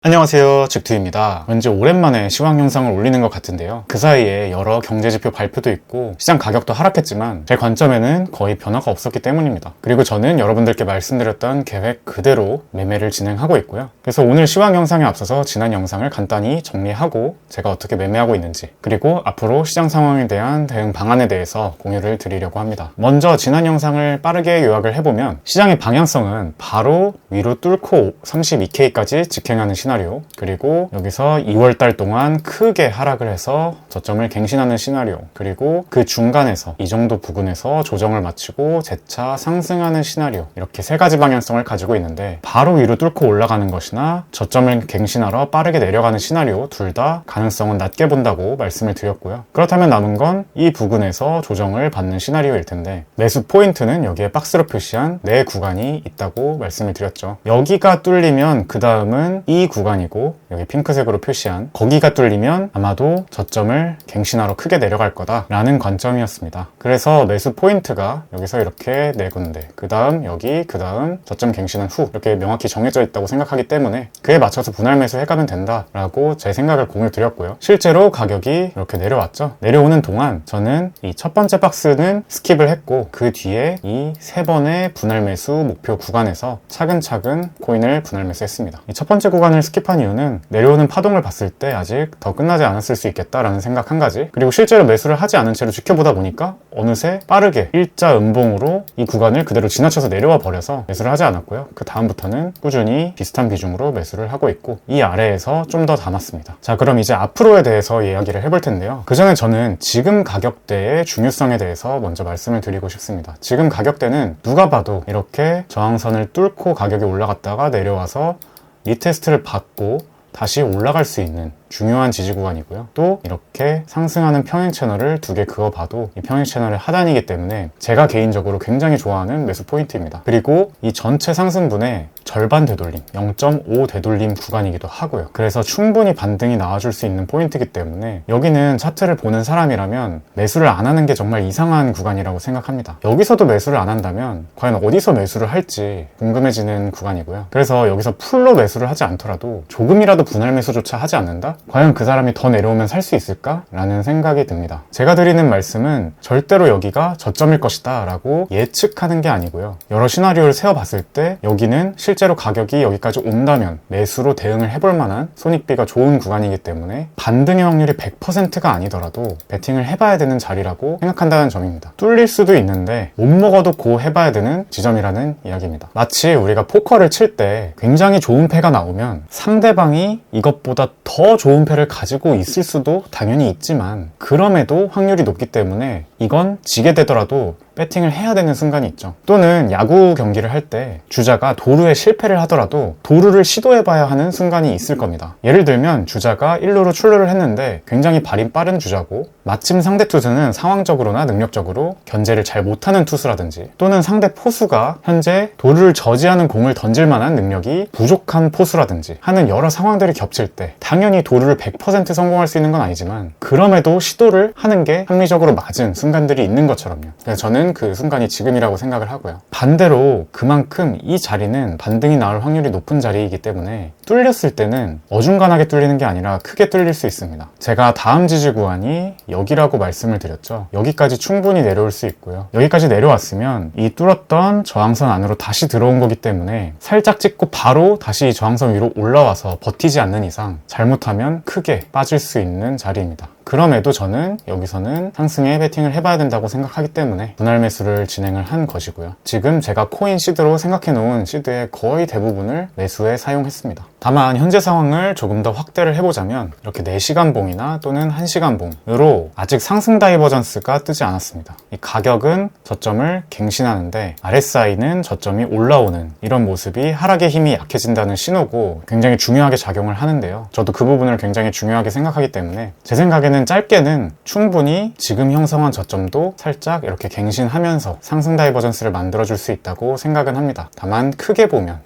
안녕하세요, 직투입니다. 왠지 오랜만에 시황 영상을 올리는 것 같은데요. 그 사이에 여러 경제지표 발표도 있고 시장 가격도 하락했지만 제 관점에는 거의 변화가 없었기 때문입니다. 그리고 저는 여러분들께 말씀드렸던 계획 그대로 매매를 진행하고 있고요. 그래서 오늘 시황 영상에 앞서서 지난 영상을 간단히 정리하고 제가 어떻게 매매하고 있는지, 그리고 앞으로 시장 상황에 대한 대응 방안에 대해서 공유를 드리려고 합니다. 먼저 지난 영상을 빠르게 요약을 해보면 시장의 방향성은 바로 위로 뚫고 32K까지 직행하는 시나리오, 그리고 여기서 2월달 동안 크게 하락을 해서 저점을 갱신하는 시나리오, 그리고 그 중간에서 이 정도 부근에서 조정을 마치고 재차 상승하는 시나리오, 이렇게 세 가지 방향성을 가지고 있는데 바로 위로 뚫고 올라가는 것이나 저점을 갱신하러 빠르게 내려가는 시나리오 둘 다 가능성은 낮게 본다고 말씀을 드렸고요. 그렇다면 남은 건 이 부근에서 조정을 받는 시나리오일 텐데 매수 포인트는 여기에 박스로 표시한 네 구간이 있다고 말씀을 드렸죠. 여기가 뚫리면 그 다음은 이 구간이고, 여기 핑크색으로 표시한 거기가 뚫리면 아마도 저점을 갱신하러 크게 내려갈 거다라는 관점이었습니다. 그래서 매수 포인트가 여기서 이렇게 네 군데, 그 다음 여기, 그 다음 저점 갱신한 후, 이렇게 명확히 정해져 있다고 생각하기 때문에 그에 맞춰서 분할 매수 해가면 된다라고 제 생각을 공유 드렸고요. 실제로 가격이 이렇게 내려왔죠. 내려오는 동안 저는 이 첫 번째 박스는 스킵을 했고 그 뒤에 이 세 번의 분할 매수 목표 구간에서 차근차근 코인을 분할 매수했습니다. 이 첫 번째 구간을 스킵한 이유는 내려오는 파동을 봤을 때 아직 더 끝나지 않았을 수 있겠다라는 생각 한 가지, 그리고 실제로 매수를 하지 않은 채로 지켜보다 보니까 어느새 빠르게 일자 음봉으로 이 구간을 그대로 지나쳐서 내려와 버려서 매수를 하지 않았고요. 그 다음부터는 꾸준히 비슷한 비중으로 매수를 하고 있고 이 아래에서 좀 더 담았습니다. 자, 그럼 이제 앞으로에 대해서 이야기를 해볼 텐데요. 그 전에 저는 지금 가격대의 중요성에 대해서 먼저 말씀을 드리고 싶습니다. 지금 가격대는 누가 봐도 이렇게 저항선을 뚫고 가격이 올라갔다가 내려와서 리테스트를 받고 다시 올라갈 수 있는 중요한 지지 구간이고요. 또 이렇게 상승하는 평행 채널을 두 개 그어봐도 이 평행 채널의 하단이기 때문에 제가 개인적으로 굉장히 좋아하는 매수 포인트입니다. 그리고 이 전체 상승분의 절반 되돌림, 0.5 되돌림 구간이기도 하고요. 그래서 충분히 반등이 나와줄 수 있는 포인트이기 때문에 여기는 차트를 보는 사람이라면 매수를 안 하는 게 정말 이상한 구간이라고 생각합니다. 여기서도 매수를 안 한다면 과연 어디서 매수를 할지 궁금해지는 구간이고요. 그래서 여기서 풀로 매수를 하지 않더라도 조금이라도 분할 매수조차 하지 않는다? 과연 그 사람이 더 내려오면 살 수 있을까? 라는 생각이 듭니다. 제가 드리는 말씀은 절대로 여기가 저점일 것이다 라고 예측하는 게 아니고요. 여러 시나리오를 세워봤을 때 여기는 실제로 가격이 여기까지 온다면 매수로 대응을 해볼 만한 손익비가 좋은 구간이기 때문에 반등의 확률이 100%가 아니더라도 베팅을 해봐야 되는 자리라고 생각한다는 점입니다. 뚫릴 수도 있는데 못 먹어도 고 해봐야 되는 지점이라는 이야기입니다. 마치 우리가 포커를 칠 때 굉장히 좋은 패가 나오면 상대방이 이것보다 더 좋은 패를 가지고 있을 수도 당연히 있지만 그럼에도 확률이 높기 때문에 이건 지게 되더라도 배팅을 해야 되는 순간이 있죠. 또는 야구 경기를 할 때 주자가 도루에 실패를 하더라도 도루를 시도해봐야 하는 순간이 있을 겁니다. 예를 들면 주자가 1루로 출루를 했는데 굉장히 발이 빠른 주자고 마침 상대 투수는 상황적으로나 능력적으로 견제를 잘 못하는 투수라든지 또는 상대 포수가 현재 도루를 저지하는 공을 던질 만한 능력이 부족한 포수라든지 하는 여러 상황들이 겹칠 때 당연히 도루를 100% 성공할 수 있는 건 아니지만 그럼에도 시도를 하는 게 합리적으로 맞은 순간들이 있는 것처럼요. 그래서 저는 그 순간이 지금이라고 생각을 하고요. 반대로 그만큼 이 자리는 반등이 나올 확률이 높은 자리이기 때문에 뚫렸을 때는 어중간하게 뚫리는 게 아니라 크게 뚫릴 수 있습니다. 제가 다음 지지 구간이 여기라고 말씀을 드렸죠. 여기까지 충분히 내려올 수 있고요. 여기까지 내려왔으면 이 뚫었던 저항선 안으로 다시 들어온 거기 때문에 살짝 찍고 바로 다시 저항선 위로 올라와서 버티지 않는 이상 잘못하면 크게 빠질 수 있는 자리입니다. 그럼에도 저는 여기서는 상승에 베팅을 해봐야 된다고 생각하기 때문에 분할 매수를 진행을 한 것이고요. 지금 제가 코인 시드로 생각해 놓은 시드의 거의 대부분을 매수에 사용했습니다. 다만 현재 상황을 조금 더 확대를 해보자면 이렇게 4시간 봉이나 또는 1시간 봉으로 아직 상승 다이버전스가 뜨지 않았습니다. 이 가격은 저점을 갱신하는데 RSI는 저점이 올라오는 이런 모습이 하락의 힘이 약해진다는 신호고 굉장히 중요하게 작용을 하는데요. 저도 그 부분을 굉장히 중요하게 생각하기 때문에 제 생각에는 저는 짧게는 충분히 지금 형성한 저점도 살짝 이렇게 갱신하면서 상승 다이버전스를 만들어줄 수 있다고 생각은 합니다. 다만 크게 보면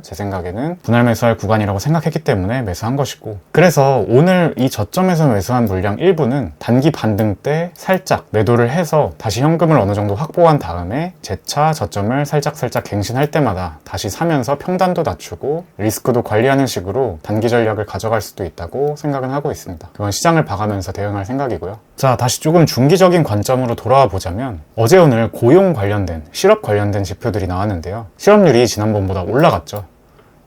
제 생각에는 분할 매수할 구간이라고 생각했기 때문에 매수한 것이고, 그래서 오늘 이 저점에서 매수한 물량 일부는 단기 반등 때 살짝 매도를 해서 다시 현금을 어느 정도 확보한 다음에 재차 저점을 살짝 갱신할 때마다 다시 사면서 평단도 낮추고 리스크도 관리하는 식으로 단기 전략을 가져갈 수도 있다고 생각은 하고 있습니다. 그건 시장을 봐가면서 대응할 생각이고요. 자, 다시 조금 중기적인 관점으로 돌아와 보자면 어제 오늘 고용 관련된, 실업 관련된 지표들이 나왔는데요. 실업률이 지난번보다 올라갔죠.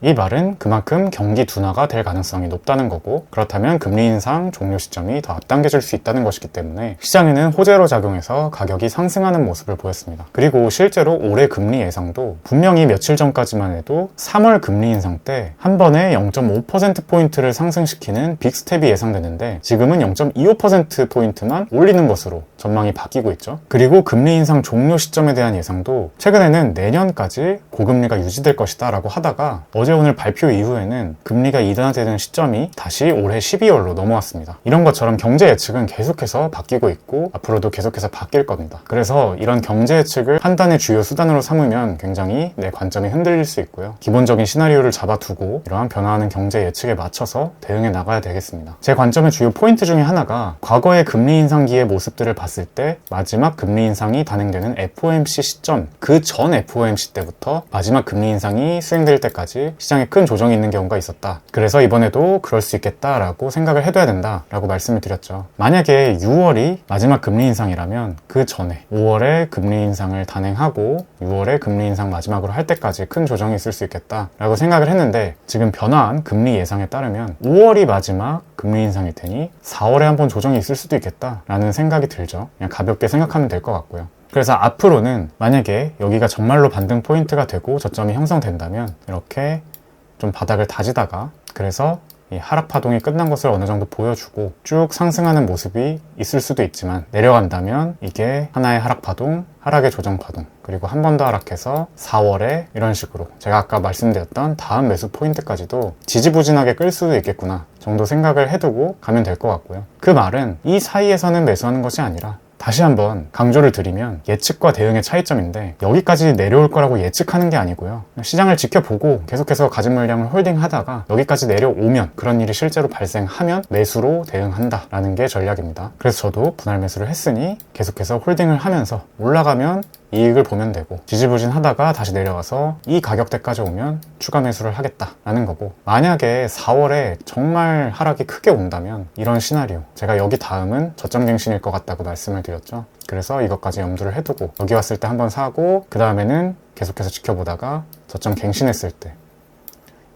이 말은 그만큼 경기 둔화가 될 가능성이 높다는 거고, 그렇다면 금리 인상 종료 시점이 더 앞당겨질 수 있다는 것이기 때문에 시장에는 호재로 작용해서 가격이 상승하는 모습을 보였습니다. 그리고 실제로 올해 금리 예상도 분명히 며칠 전까지만 해도 3월 금리 인상 때 한 번에 0.5%포인트를 상승시키는 빅스텝이 예상되는데 지금은 0.25%포인트만 올리는 것으로 전망이 바뀌고 있죠. 그리고 금리 인상 종료 시점에 대한 예상도 최근에는 내년까지 고금리가 유지될 것이다 라고 하다가 어제 오늘 발표 이후에는 금리가 인하되는 시점이 다시 올해 12월로 넘어왔습니다. 이런 것처럼 경제 예측은 계속해서 바뀌고 있고 앞으로도 계속해서 바뀔 겁니다. 그래서 이런 경제 예측을 판단의 주요 수단으로 삼으면 굉장히 내 관점이 흔들릴 수 있고요. 기본적인 시나리오를 잡아두고 이러한 변화하는 경제 예측에 맞춰서 대응해 나가야 되겠습니다. 제 관점의 주요 포인트 중에 하나가 과거의 금리 인상기의 모습들을 봤을 때 마지막 금리 인상이 단행되는 FOMC 시점, 그 전 FOMC 때부터 마지막 금리 인상이 수행될 때까지 시장에 큰 조정이 있는 경우가 있었다. 그래서 이번에도 그럴 수 있겠다라고 생각을 해둬야 된다라고 말씀을 드렸죠. 만약에 6월이 마지막 금리 인상이라면 그 전에 5월에 금리 인상을 단행하고 6월에 금리 인상 마지막으로 할 때까지 큰 조정이 있을 수 있겠다라고 생각을 했는데 지금 변화한 금리 예상에 따르면 5월이 마지막 금리 인상일 테니 4월에 한번 조정이 있을 수도 있겠다라는 생각이 들죠. 그냥 가볍게 생각하면 될 것 같고요. 그래서 앞으로는 만약에 여기가 정말로 반등 포인트가 되고 저점이 형성된다면 이렇게 좀 바닥을 다지다가 그래서 이 하락 파동이 끝난 것을 어느 정도 보여주고 쭉 상승하는 모습이 있을 수도 있지만 내려간다면 이게 하나의 하락 파동, 하락의 조정 파동, 그리고 한 번 더 하락해서 4월에 이런 식으로 제가 아까 말씀드렸던 다음 매수 포인트까지도 지지부진하게 끌 수도 있겠구나 정도 생각을 해두고 가면 될 것 같고요. 그 말은 이 사이에서는 매수하는 것이 아니라 다시 한번 강조를 드리면 예측과 대응의 차이점인데 여기까지 내려올 거라고 예측하는 게 아니고요. 시장을 지켜보고 계속해서 가진 물량을 홀딩하다가 여기까지 내려오면 그런 일이 실제로 발생하면 매수로 대응한다라는 게 전략입니다. 그래서 저도 분할 매수를 했으니 계속해서 홀딩을 하면서 올라가면 이익을 보면 되고 지지부진하다가 다시 내려와서 이 가격대까지 오면 추가 매수를 하겠다라는 거고, 만약에 4월에 정말 하락이 크게 온다면 이런 시나리오, 제가 여기 다음은 저점 갱신일 것 같다고 말씀을 드렸죠. 그래서 이것까지 염두를 해두고 여기 왔을 때 한번 사고 그 다음에는 계속해서 지켜보다가 저점 갱신했을 때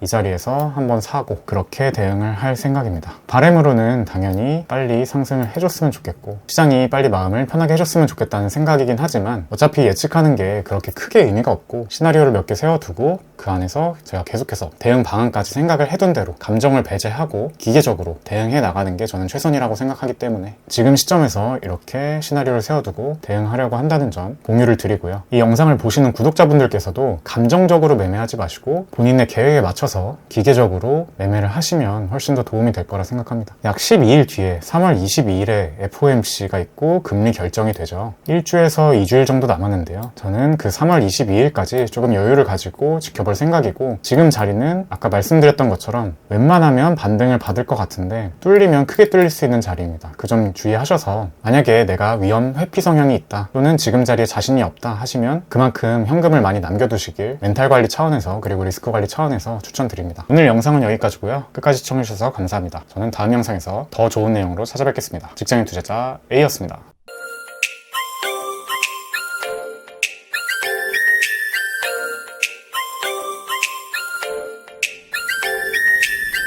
이 자리에서 한번 사고 그렇게 대응을 할 생각입니다. 바람으로는 당연히 빨리 상승을 해줬으면 좋겠고 시장이 빨리 마음을 편하게 해줬으면 좋겠다는 생각이긴 하지만 어차피 예측하는 게 그렇게 크게 의미가 없고 시나리오를 몇 개 세워두고 그 안에서 제가 계속해서 대응 방안까지 생각을 해둔 대로 감정을 배제하고 기계적으로 대응해 나가는 게 저는 최선이라고 생각하기 때문에 지금 시점에서 이렇게 시나리오를 세워두고 대응하려고 한다는 점 공유를 드리고요. 이 영상을 보시는 구독자분들께서도 감정적으로 매매하지 마시고 본인의 계획에 맞춰 기계적으로 매매를 하시면 훨씬 더 도움이 될 거라 생각합니다. 약 12일 뒤에 3월 22일에 FOMC가 있고 금리 결정이 되죠. 1주에서 2주일 정도 남았는데요. 저는 그 3월 22일까지 조금 여유를 가지고 지켜볼 생각이고 지금 자리는 아까 말씀드렸던 것처럼 웬만하면 반등을 받을 것 같은데 뚫리면 크게 뚫릴 수 있는 자리입니다. 그 점 주의하셔서 만약에 내가 위험 회피 성향이 있다 또는 지금 자리에 자신이 없다 하시면 그만큼 현금을 많이 남겨두시길 멘탈 관리 차원에서 그리고 리스크 관리 차원에서 추천드립니다. 오늘 영상은 여기까지고요. 끝까지 시청해주셔서 감사합니다. 저는 다음 영상에서 더 좋은 내용으로 찾아뵙겠습니다. 직장인 투자자 A였습니다.